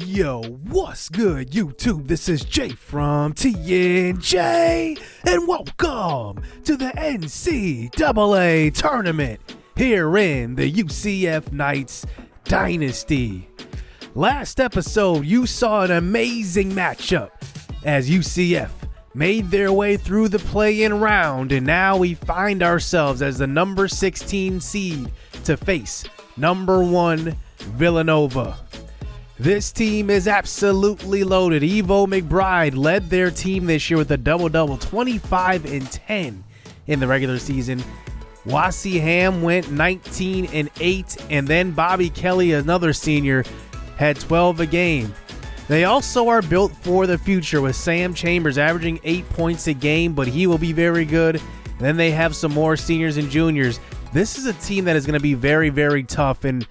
Yo, what's good, YouTube? This is Jay from TNJ, and welcome to the NCAA tournament here in the UCF Knights Dynasty. Last episode, you saw an amazing matchup as UCF made their way through the play-in round, and now we find ourselves as the number 16 seed to face number 1 Villanova. This team is absolutely loaded. Evo McBride led their team this year with a double-double, 25-10 in the regular season. Wasi Ham went 19-8, and then Bobby Kelly, another senior, had 12 a game. They also are built for the future with Sam Chambers averaging 8 points a game, but he will be very good. And then they have some more seniors and juniors. This is a team that is going to be very, very tough, and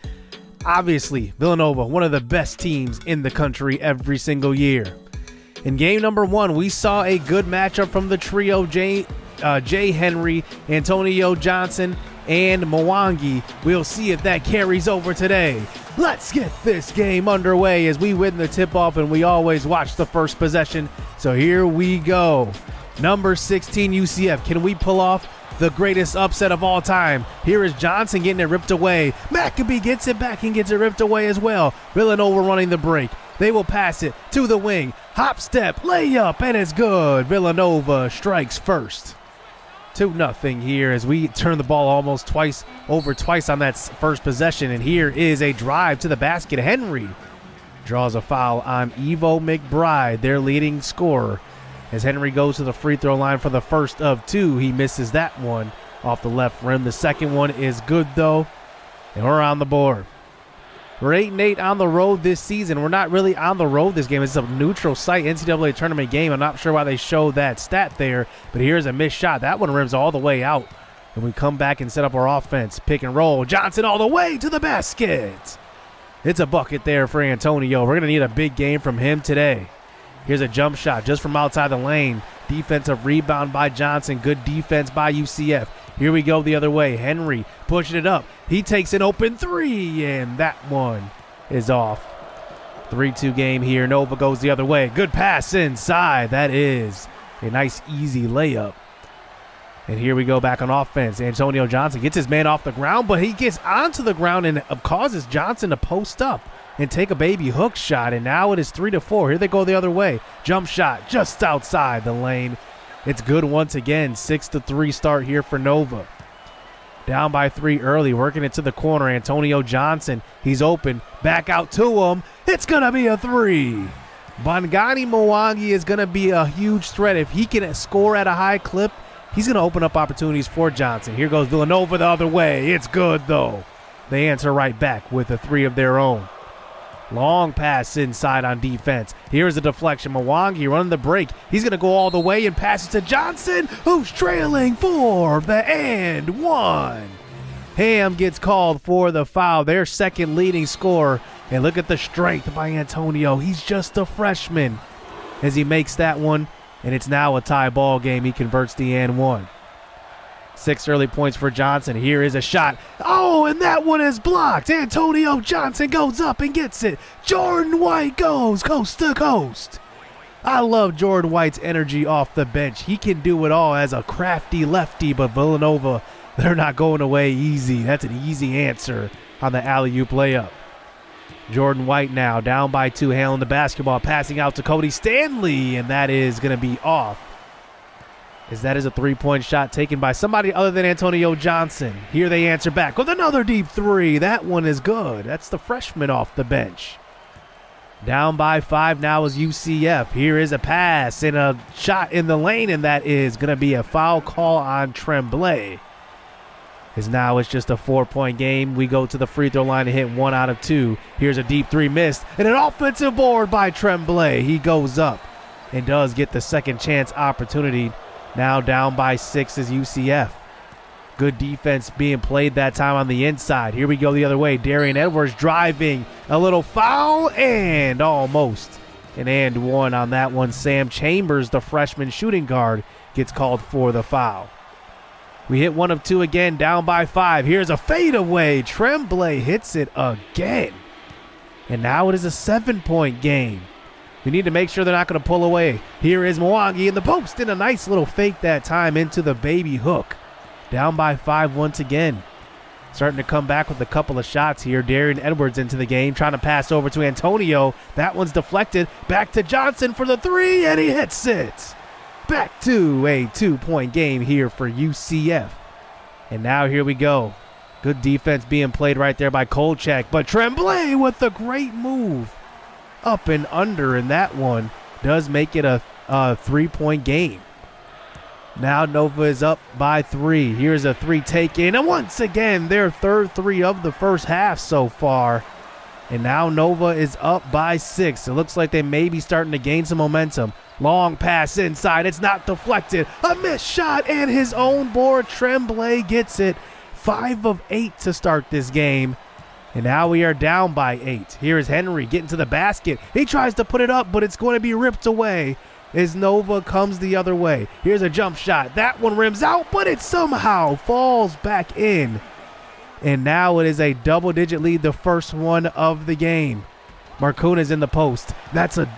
obviously, Villanova, one of the best teams in the country every single year. In game number 1, we saw a good matchup from the trio, Jay Henry, Antonio Johnson, and Mwangi. We'll see if that carries over today. Let's get this game underway as we win the tip-off, and we always watch the first possession. So here we go. Number 16 UCF. Can we pull off the greatest upset of all time? Here is Johnson getting it ripped away. Maccabee gets it back and gets it ripped away as well. Villanova running the break. They will pass it to the wing. Hop step, layup, and it's good. Villanova strikes first. 2-0 here as we turn the ball almost twice on that first possession. And here is a drive to the basket. Henry draws a foul on Evo McBride, their leading scorer. As Henry goes to the free throw line for the first of 2, he misses that one off the left rim. The second one is good, though, and we're on the board. We're 8-8 on the road this season. We're not really on the road this game. It's a neutral site NCAA tournament game. I'm not sure why they showed that stat there, but here's a missed shot. That one rims all the way out, and we come back and set up our offense. Pick and roll. Johnson all the way to the basket. It's a bucket there for Antonio. We're going to need a big game from him today. Here's a jump shot just from outside the lane. Defensive rebound by Johnson. Good defense by UCF. Here we go the other way. Henry pushing it up. He takes an open 3, and that one is off. 3-2 game here. Nova goes the other way. Good pass inside. That is a nice, easy layup. And here we go back on offense. Antonio Johnson gets his man off the ground, but he gets onto the ground and causes Johnson to post up and take a baby hook shot, and now it is 3-4. Here they go the other way. Jump shot just outside the lane. It's good once again. 6-3 start here for Nova. Down by 3 early, working it to the corner. Antonio Johnson, he's open. Back out to him. It's going to be a 3. Bongani Mwangi is going to be a huge threat. If he can score at a high clip, he's going to open up opportunities for Johnson. Here goes Villanova the other way. It's good, though. They answer right back with a 3 of their own. Long pass inside on defense. Here's a deflection. Mwangi running the break. He's going to go all the way and pass it to Johnson, who's trailing for the and 1. Ham gets called for the foul, their second leading scorer. And look at the strength by Antonio. He's just a freshman as he makes that one. And it's now a tie ball game. He converts the and 1. 6 early points for Johnson. Here is a shot. Oh, and that one is blocked. Antonio Johnson goes up and gets it. Jordan White goes coast to coast. I love Jordan White's energy off the bench. He can do it all as a crafty lefty, but Villanova, they're not going away easy. That's an easy answer on the alley-oop layup. Jordan White now down by 2, handling the basketball, passing out to Cody Stanley, and that is going to be off. As that is a 3-point shot taken by somebody other than Antonio Johnson. Here they answer back with another deep 3. That one is good. That's the freshman off the bench. Down by 5 now is UCF. Here is a pass and a shot in the lane, and that is going to be a foul call on Tremblay. As now it's just a 4-point game. We go to the free throw line and hit 1 out of 2. Here's a deep 3 missed, and an offensive board by Tremblay. He goes up and does get the second chance opportunity. Now down by 6 is UCF. Good defense being played that time on the inside. Here we go the other way. Darian Edwards driving. A little foul and almost an and 1 on that one. Sam Chambers, the freshman shooting guard, gets called for the foul. We hit 1 of 2 again, down by 5. Here's a fadeaway. Tremblay hits it again. And now it is a 7-point game. We need to make sure they're not going to pull away. Here is Mwangi in the post, and a nice little fake that time into the baby hook. Down by 5 once again. Starting to come back with a couple of shots here. Darian Edwards into the game, trying to pass over to Antonio. That one's deflected. Back to Johnson for the 3, and he hits it. Back to a 2-point game here for UCF. And now here we go. Good defense being played right there by Kolchak, but Tremblay with a great move. Up and under, and that one does make it a 3-point game. Now Nova is up by 3. Here's a 3 taken, and once again, their third 3 of the first half so far. And now Nova is up by 6. It looks like they may be starting to gain some momentum. Long pass inside. It's not deflected. A missed shot, and his own board. Tremblay gets it. 5 of 8 to start this game. And now we are down by 8. Here is Henry getting to the basket. He tries to put it up, but it's going to be ripped away as Nova comes the other way. Here's a jump shot. That one rims out, but it somehow falls back in. And now it is a double-digit lead, the first one of the game. Marcuna's in the post. That's a,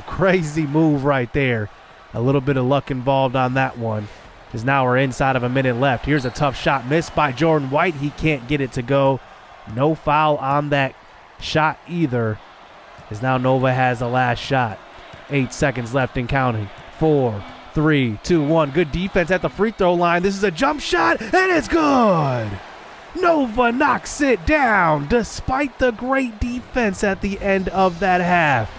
crazy move right there. A little bit of luck involved on that one. As now we're inside of a minute left. Here's a tough shot missed by Jordan White. He can't get it to go. No foul on that shot either. As now Nova has the last shot. 8 seconds left and counting. 4, 3, 2, 1. Good defense at the free throw line. This is a jump shot, and it's good. Nova knocks it down despite the great defense at the end of that half.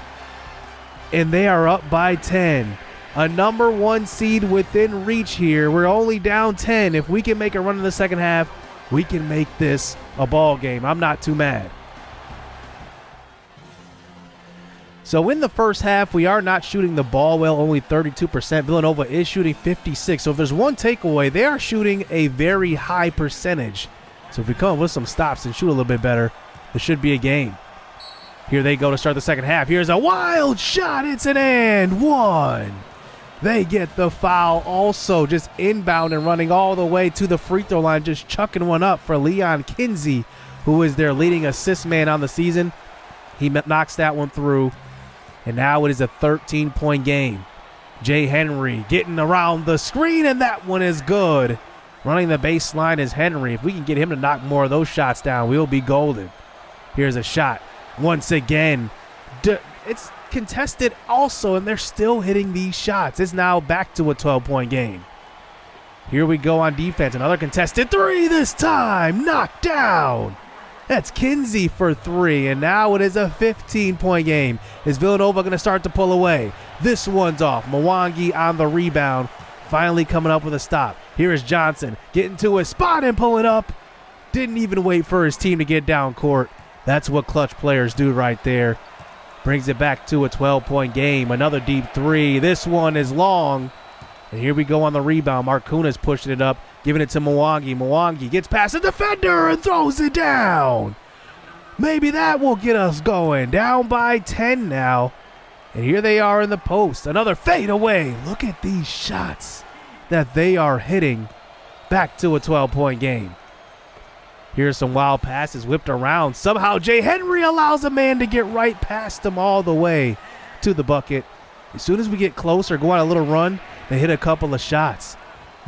And they are up by 10. A number 1 seed within reach here. We're only down 10. If we can make a run in the second half, we can make this a ball game. I'm not too mad. So in the first half, we are not shooting the ball well, only 32%. Villanova is shooting 56%. So if there's one takeaway, they are shooting a very high percentage. So if we come up with some stops and shoot a little bit better, it should be a game. Here they go to start the second half. Here's a wild shot. It's an and one. They get the foul also, just inbound and running all the way to the free throw line, just chucking one up for Leon Kinsey, who is their leading assist man on the season. He knocks that one through. And now it is a 13-point game. Jay Henry getting around the screen, and that one is good. Running the baseline is Henry. If we can get him to knock more of those shots down, we'll be golden. Here's a shot. Once again, it's contested also, and they're still hitting these shots. It's now back to a 12-point game. Here we go on defense. Another contested 3 this time. Knocked down. That's Kinsey for 3, and now it is a 15-point game. Is Villanova going to start to pull away? This one's off. Mwangi on the rebound, finally coming up with a stop. Here is Johnson getting to his spot and pulling up. Didn't even wait for his team to get down court. That's what clutch players do right there. Brings it back to a 12-point game. Another deep 3. This one is long. And here we go on the rebound. Marcuna's pushing it up, giving it to Mwangi. Mwangi gets past the defender and throws it down. Maybe that will get us going. Down by 10 now. And here they are in the post. Another fade away. Look at these shots that they are hitting. Back to a 12-point game. Here's some wild passes whipped around. Somehow Jay Henry allows a man to get right past him all the way to the bucket. As soon as we get closer, go on a little run, they hit a couple of shots.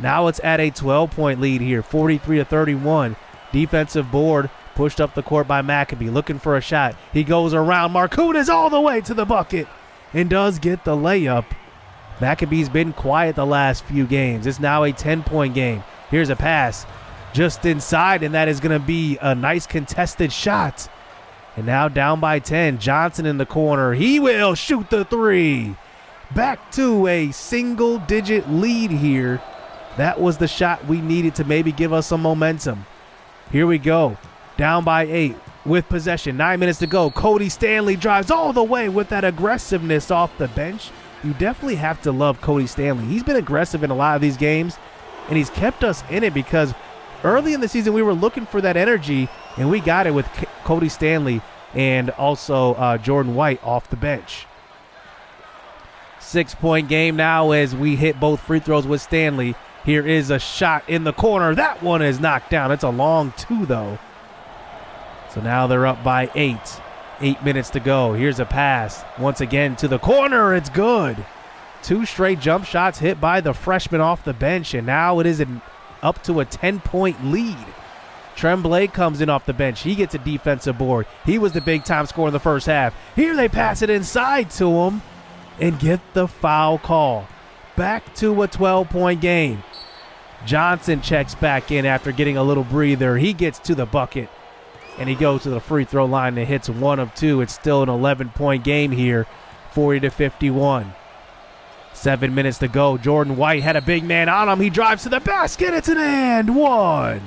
Now it's at a 12-point lead here, 43-31. Defensive board pushed up the court by Maccabee, looking for a shot. He goes around. Marcuna's all the way to the bucket and does get the layup. Maccabee's been quiet the last few games. It's now a 10-point game. Here's a pass just inside, and that is going to be a nice contested shot. And now down by 10. Johnson in the corner. He will shoot the 3. Back to a single-digit lead here. That was the shot we needed to maybe give us some momentum. Here we go. Down by 8 with possession. 9 minutes to go. Cody Stanley drives all the way with that aggressiveness off the bench. You definitely have to love Cody Stanley. He's been aggressive in a lot of these games, and he's kept us in it because early in the season we were looking for that energy, and we got it with Cody Stanley and also Jordan White off the bench. 6-point game now as we hit both free throws with Stanley. Here is a shot in the corner. That one is knocked down. It's a long 2, though. So now they're up by 8. 8 minutes to go. Here's a pass. Once again to the corner. It's good. 2 straight jump shots hit by the freshman off the bench, and now it is up to a 10-point lead. Tremblay comes in off the bench. He gets a defensive board. He was the big-time scorer in the first half. Here they pass it inside to him and get the foul call. Back to a 12-point game. Johnson checks back in after getting a little breather. He gets to the bucket, and he goes to the free throw line and hits 1 of 2. It's still an 11-point game here, 40-51. 7 minutes to go. Jordan White had a big man on him. He drives to the basket. It's an and one.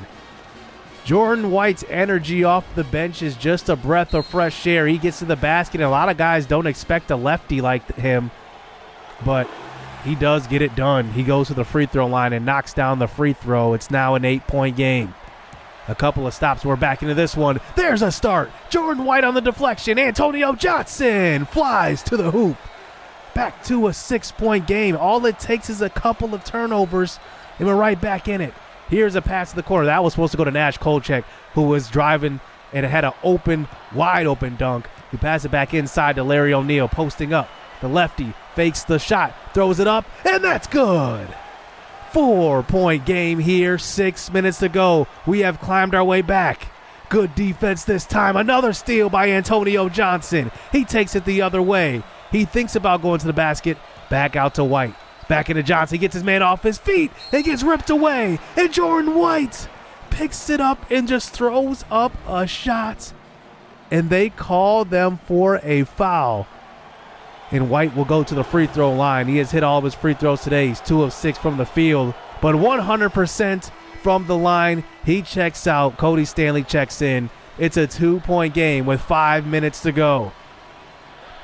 Jordan White's energy off the bench is just a breath of fresh air. He gets to the basket, and a lot of guys don't expect a lefty like him, but he does get it done. He goes to the free throw line and knocks down the free throw. It's now an 8-point game. A couple of stops. We're back into this one. There's a start. Jordan White on the deflection. Antonio Johnson flies to the hoop. Back to a 6-point game. All it takes is a couple of turnovers, and we're right back in it. Here's a pass to the corner. That was supposed to go to Nash Kolchak, who was driving and had an wide open dunk. He passed it back inside to Larry O'Neal, posting up. The lefty fakes the shot, throws it up, and that's good. 4-point game here, 6 minutes to go. We have climbed our way back. Good defense this time. Another steal by Antonio Johnson. He takes it the other way. He thinks about going to the basket. Back out to White. Back into Johnson. He gets his man off his feet and gets ripped away. And Jordan White picks it up and just throws up a shot. And they call them for a foul. And White will go to the free throw line. He has hit all of his free throws today. He's 2 of 6 from the field, but 100% from the line. He checks out. Cody Stanley checks in. It's a 2-point game with 5 minutes to go.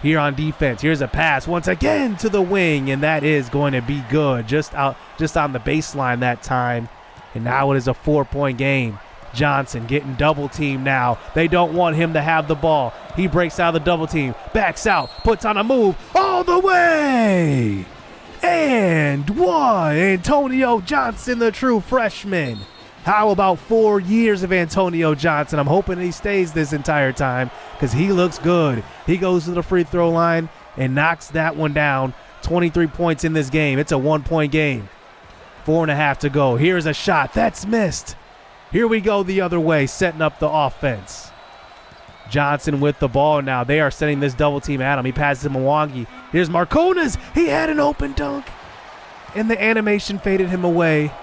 Here on defense, here's a pass once again to the wing, and that is going to be good. Just on the baseline that time. And now it is a 4-point game. Johnson getting double teamed now. They don't want him to have the ball. He breaks out of the double team, backs out, puts on a move all the way. And one. Antonio Johnson, the true freshman. How about 4 years of Antonio Johnson? I'm hoping he stays this entire time because he looks good. He goes to the free throw line and knocks that one down. 23 points in this game. It's a 1-point game. 4.5 to go. Here's a shot. That's missed. Here we go the other way, setting up the offense. Johnson with the ball now. They are sending this double team at him. He passes to Mwangi. Here's Marcones. He had an open dunk, and the animation faded him away.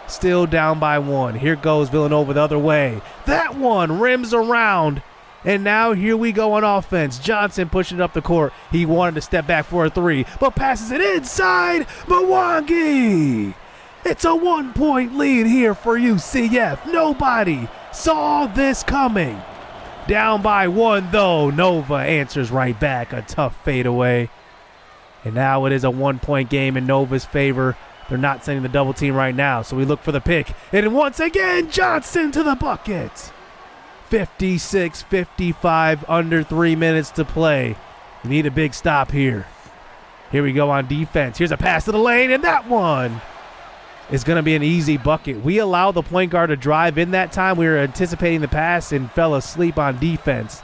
Still down by 1. Here goes Villanova the other way. That one rims around. And now here we go on offense. Johnson pushing it up the court. He wanted to step back for a 3, but passes it inside. Mwangi. It's a 1-point lead here for UCF. Nobody saw this coming. Down by 1 though. Nova answers right back. A tough fadeaway. And now it is a 1-point game in Nova's favor. They're not sending the double team right now, so we look for the pick. And once again, Johnson to the bucket. 56-55, under 3 minutes to play. We need a big stop here. Here we go on defense. Here's a pass to the lane, and that one is going to be an easy bucket. We allow the point guard to drive in that time. We were anticipating the pass and fell asleep on defense.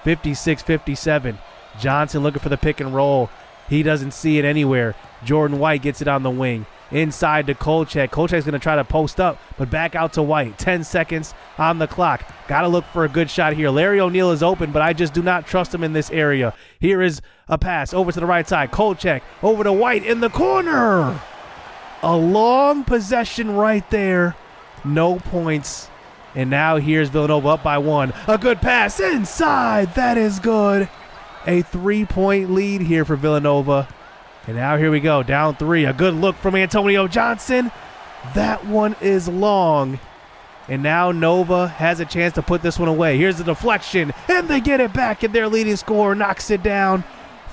56-57. Johnson looking for the pick and roll. He doesn't see it anywhere. Jordan White gets it on the wing. Inside to Kolchak. Kolchak's going to try to post up, but back out to White. 10 seconds on the clock. Got to look for a good shot here. Larry O'Neal is open, but I just do not trust him in this area. Here is a pass over to the right side. Kolchak over to White in the corner. A long possession right there. No points. And now here's Villanova up by 1. A good pass inside. That is good. A 3-point lead here for Villanova. And now here we go, down 3. A good look from Antonio Johnson. That one is long. And now Nova has a chance to put this one away. Here's the deflection, and they get it back, and their leading scorer knocks it down.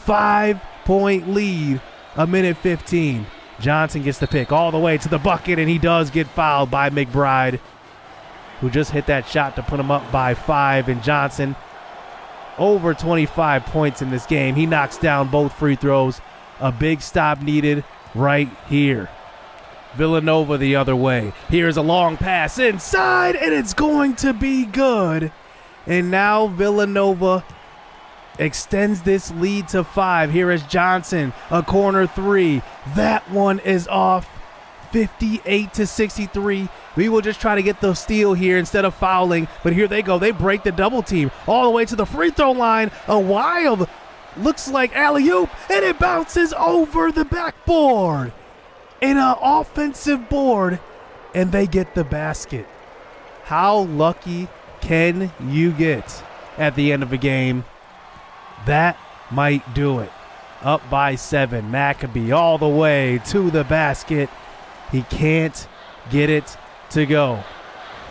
5-point lead, 1:15. Johnson gets the pick all the way to the bucket, and he does get fouled by McBride, who just hit that shot to put him up by 5. And Johnson, over 25 points in this game. He knocks down both free throws. A big stop needed right here. Villanova the other way. Here's a long pass inside, and it's going to be good. And now Villanova extends this lead to 5. Here is Johnson, a corner 3. That one is off. 58-63. We will just try to get the steal here instead of fouling, but here they go. They break the double team all the way to the free throw line. A wild, looks like alley-oop, and it bounces over the backboard. In an offensive board, and they get the basket. How lucky can you get at the end of a game? That might do it. Up by 7. Maccabee all the way to the basket. He can't get it to go.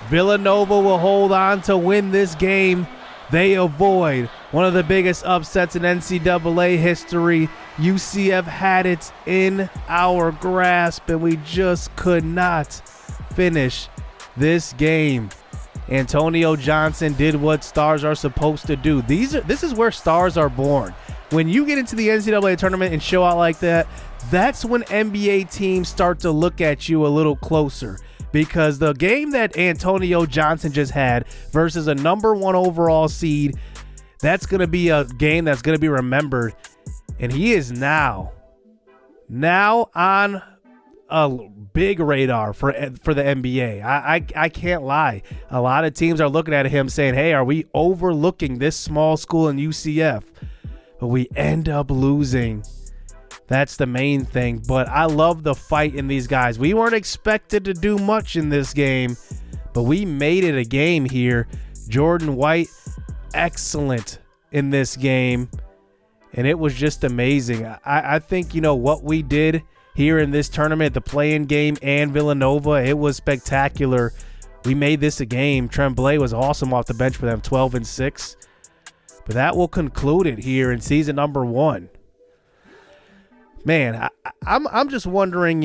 Villanova will hold on to win this game. They avoid one of the biggest upsets in NCAA history. UCF had it in our grasp, and we just could not finish this game. Antonio Johnson did what stars are supposed to do. This is where stars are born. When you get into the NCAA tournament and show out like that, that's when NBA teams start to look at you a little closer, because the game that Antonio Johnson just had versus a number 1 overall seed, that's going to be a game that's going to be remembered. And he is now on a big radar for the NBA. I can't lie. A lot of teams are looking at him saying, hey, are we overlooking this small school in UCF? But we end up losing. That's the main thing. But I love the fight in these guys. We weren't expected to do much in this game, but we made it a game here. Jordan White, excellent in this game. And it was just amazing. I think, what we did here in this tournament, the play-in game and Villanova, it was spectacular. We made this a game. Tremblay was awesome off the bench for them, 12-6. But that will conclude it here in season number 1. Man, I'm just wondering,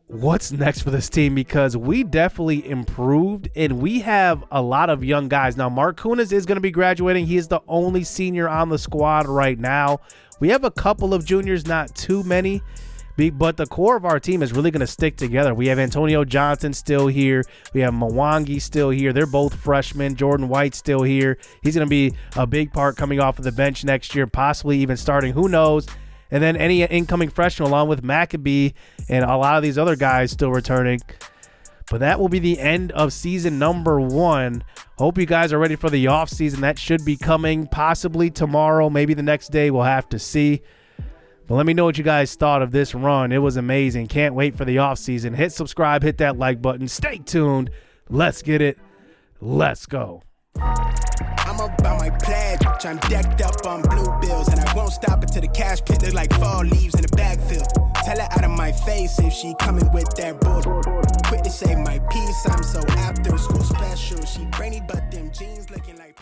what's next for this team, because we definitely improved and we have a lot of young guys. Now, Mark Kunis is going to be graduating. He is the only senior on the squad right now. We have a couple of juniors, not too many, but the core of our team is really going to stick together. We have Antonio Johnson still here. We have Mwangi still here. They're both freshmen. Jordan White still here. He's going to be a big part coming off of the bench next year, possibly even starting. Who knows? And then any incoming freshmen along with Maccabee and a lot of these other guys still returning. But that will be the end of season number 1. Hope you guys are ready for the offseason. That should be coming possibly tomorrow, maybe the next day. We'll have to see. But let me know what you guys thought of this run. It was amazing. Can't wait for the offseason. Hit subscribe, hit that like button. Stay tuned. Let's get it. Let's go. I'm about my pledge. I'm decked up on blue bills, and I won't stop until the cash pit look like fall leaves in the backfield. Tell her out of my face if she coming with that bull. Quick to save my peace. I'm so after school special. She brainy, but them jeans looking like